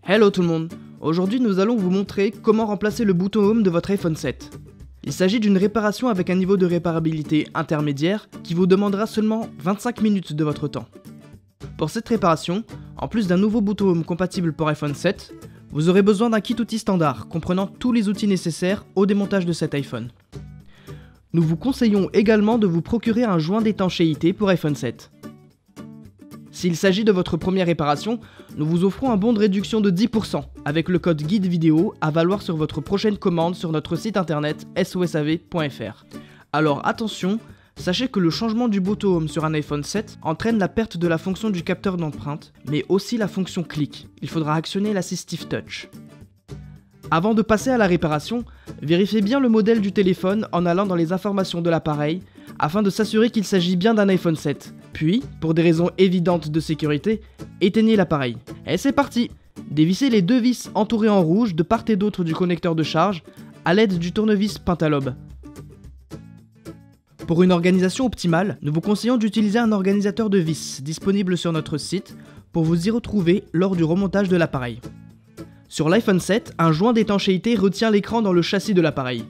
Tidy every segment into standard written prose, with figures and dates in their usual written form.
Hello tout le monde. Aujourd'hui nous allons vous montrer comment remplacer le bouton Home de votre iPhone 7. Il s'agit d'une réparation avec un niveau de réparabilité intermédiaire qui vous demandera seulement 25 minutes de votre temps. Pour cette réparation, en plus d'un nouveau bouton Home compatible pour iPhone 7, vous aurez besoin d'un kit outil standard comprenant tous les outils nécessaires au démontage de cet iPhone. Nous vous conseillons également de vous procurer un joint d'étanchéité pour iPhone 7. S'il s'agit de votre première réparation, nous vous offrons un bon de réduction de 10% avec le code guide vidéo à valoir sur votre prochaine commande sur notre site internet sosav.fr. Alors attention, sachez que le changement du bouton Home sur un iPhone 7 entraîne la perte de la fonction du capteur d'empreinte, mais aussi la fonction clic. Il faudra actionner l'Assistive Touch. Avant de passer à la réparation, vérifiez bien le modèle du téléphone en allant dans les informations de l'appareil afin de s'assurer qu'il s'agit bien d'un iPhone 7. Puis, pour des raisons évidentes de sécurité, éteignez l'appareil. Et c'est parti! Dévissez les deux vis entourées en rouge de part et d'autre du connecteur de charge à l'aide du tournevis Pentalobe. Pour une organisation optimale, nous vous conseillons d'utiliser un organisateur de vis disponible sur notre site pour vous y retrouver lors du remontage de l'appareil. Sur l'iPhone 7, un joint d'étanchéité retient l'écran dans le châssis de l'appareil.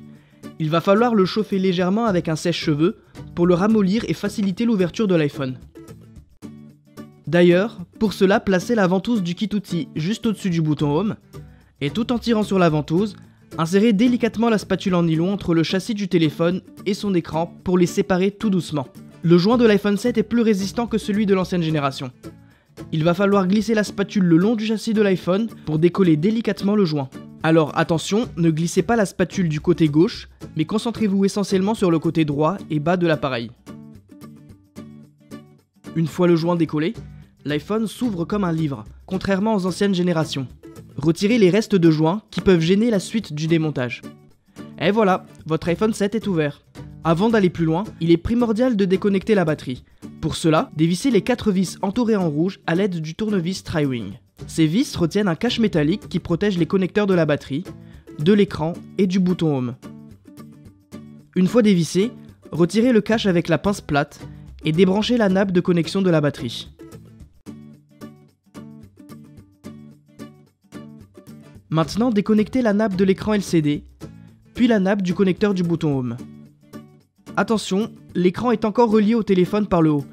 Il va falloir le chauffer légèrement avec un sèche-cheveux pour le ramollir et faciliter l'ouverture de l'iPhone. D'ailleurs, pour cela, placez la ventouse du kit outil juste au-dessus du bouton Home et tout en tirant sur la ventouse, insérez délicatement la spatule en nylon entre le châssis du téléphone et son écran pour les séparer tout doucement. Le joint de l'iPhone 7 est plus résistant que celui de l'ancienne génération. Il va falloir glisser la spatule le long du châssis de l'iPhone pour décoller délicatement le joint. Alors attention, ne glissez pas la spatule du côté gauche, mais concentrez-vous essentiellement sur le côté droit et bas de l'appareil. Une fois le joint décollé, l'iPhone s'ouvre comme un livre, contrairement aux anciennes générations. Retirez les restes de joints qui peuvent gêner la suite du démontage. Et voilà, votre iPhone 7 est ouvert. Avant d'aller plus loin, il est primordial de déconnecter la batterie. Pour cela, dévissez les 4 vis entourées en rouge à l'aide du tournevis Tri-Wing. Ces vis retiennent un cache métallique qui protège les connecteurs de la batterie, de l'écran et du bouton Home. Une fois dévissé, retirez le cache avec la pince plate et débranchez la nappe de connexion de la batterie. Maintenant, déconnectez la nappe de l'écran LCD, puis la nappe du connecteur du bouton Home. Attention, l'écran est encore relié au téléphone par le haut.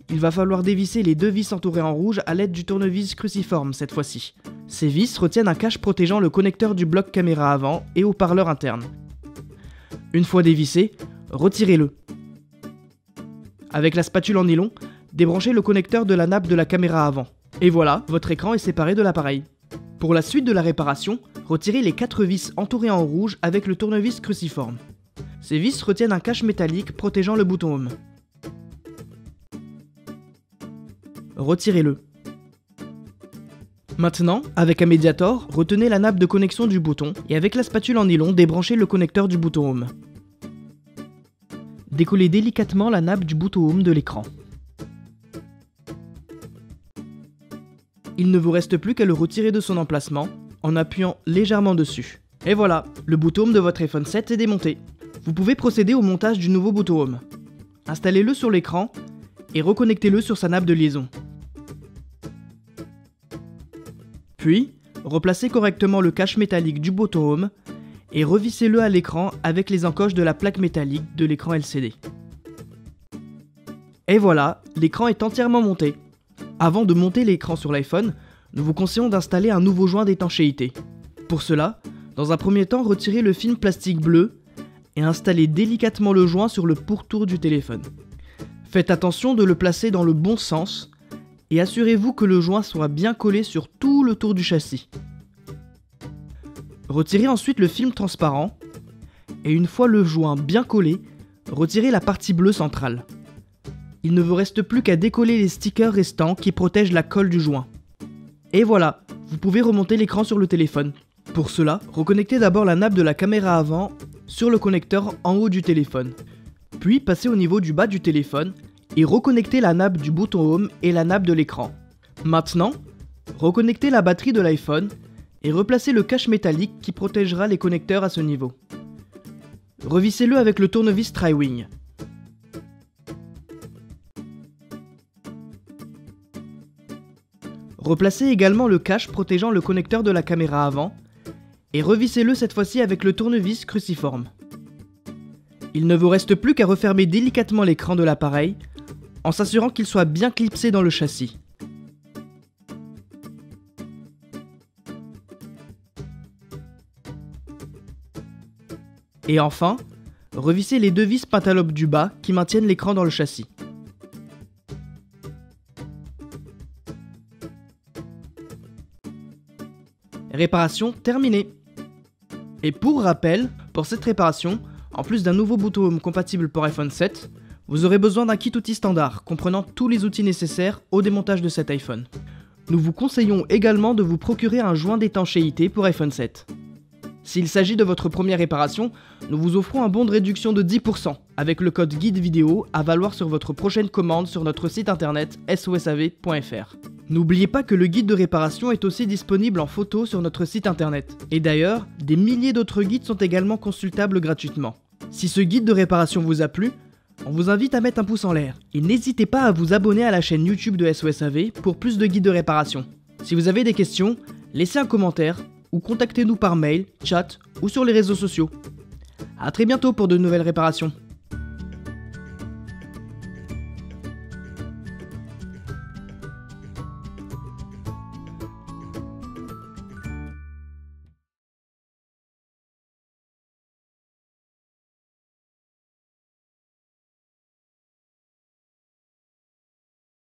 Il va falloir dévisser les deux vis entourées en rouge à l'aide du tournevis cruciforme cette fois-ci. Ces vis retiennent un cache protégeant le connecteur du bloc caméra avant et haut-parleur interne. Une fois dévissé, retirez-le. Avec la spatule en nylon, débranchez le connecteur de la nappe de la caméra avant. Et voilà, votre écran est séparé de l'appareil. Pour la suite de la réparation, retirez les 4 vis entourées en rouge avec le tournevis cruciforme. Ces vis retiennent un cache métallique protégeant le bouton Home. Retirez-le. Maintenant, avec un médiator, retenez la nappe de connexion du bouton et avec la spatule en nylon, débranchez le connecteur du bouton Home. Décollez délicatement la nappe du bouton Home de l'écran. Il ne vous reste plus qu'à le retirer de son emplacement en appuyant légèrement dessus. Et voilà, le bouton Home de votre iPhone 7 est démonté. Vous pouvez procéder au montage du nouveau bouton Home. Installez-le sur l'écran et reconnectez-le sur sa nappe de liaison. Puis, replacez correctement le cache métallique du bouton Home et revissez-le à l'écran avec les encoches de la plaque métallique de l'écran LCD. Et voilà, l'écran est entièrement monté. Avant de monter l'écran sur l'iPhone, nous vous conseillons d'installer un nouveau joint d'étanchéité. Pour cela, dans un premier temps, retirez le film plastique bleu et installez délicatement le joint sur le pourtour du téléphone. Faites attention de le placer dans le bon sens et assurez-vous que le joint soit bien collé sur tout le tour du châssis. Retirez ensuite le film transparent et une fois le joint bien collé, retirez la partie bleue centrale. Il ne vous reste plus qu'à décoller les stickers restants qui protègent la colle du joint. Et voilà, vous pouvez remonter l'écran sur le téléphone. Pour cela, reconnectez d'abord la nappe de la caméra avant sur le connecteur en haut du téléphone. Puis passez au niveau du bas du téléphone et reconnectez la nappe du bouton Home et la nappe de l'écran. Maintenant, reconnectez la batterie de l'iPhone et replacez le cache métallique qui protégera les connecteurs à ce niveau. Revissez-le avec le tournevis Tri-Wing. Replacez également le cache protégeant le connecteur de la caméra avant et revissez-le cette fois-ci avec le tournevis cruciforme. Il ne vous reste plus qu'à refermer délicatement l'écran de l'appareil en s'assurant qu'il soit bien clipsé dans le châssis. Et enfin, revissez les deux vis Pentalobe du bas qui maintiennent l'écran dans le châssis. Réparation terminée. Et pour rappel, pour cette réparation, en plus d'un nouveau bouton home compatible pour iPhone 7, vous aurez besoin d'un kit outil standard comprenant tous les outils nécessaires au démontage de cet iPhone. Nous vous conseillons également de vous procurer un joint d'étanchéité pour iPhone 7. S'il s'agit de votre première réparation, nous vous offrons un bon de réduction de 10% avec le code guide vidéo à valoir sur votre prochaine commande sur notre site internet sosav.fr. N'oubliez pas que le guide de réparation est aussi disponible en photo sur notre site internet. Et d'ailleurs, des milliers d'autres guides sont également consultables gratuitement. Si ce guide de réparation vous a plu, on vous invite à mettre un pouce en l'air. Et n'hésitez pas à vous abonner à la chaîne YouTube de SOSAV pour plus de guides de réparation. Si vous avez des questions, laissez un commentaire ou contactez-nous par mail, chat ou sur les réseaux sociaux. A très bientôt pour de nouvelles réparations.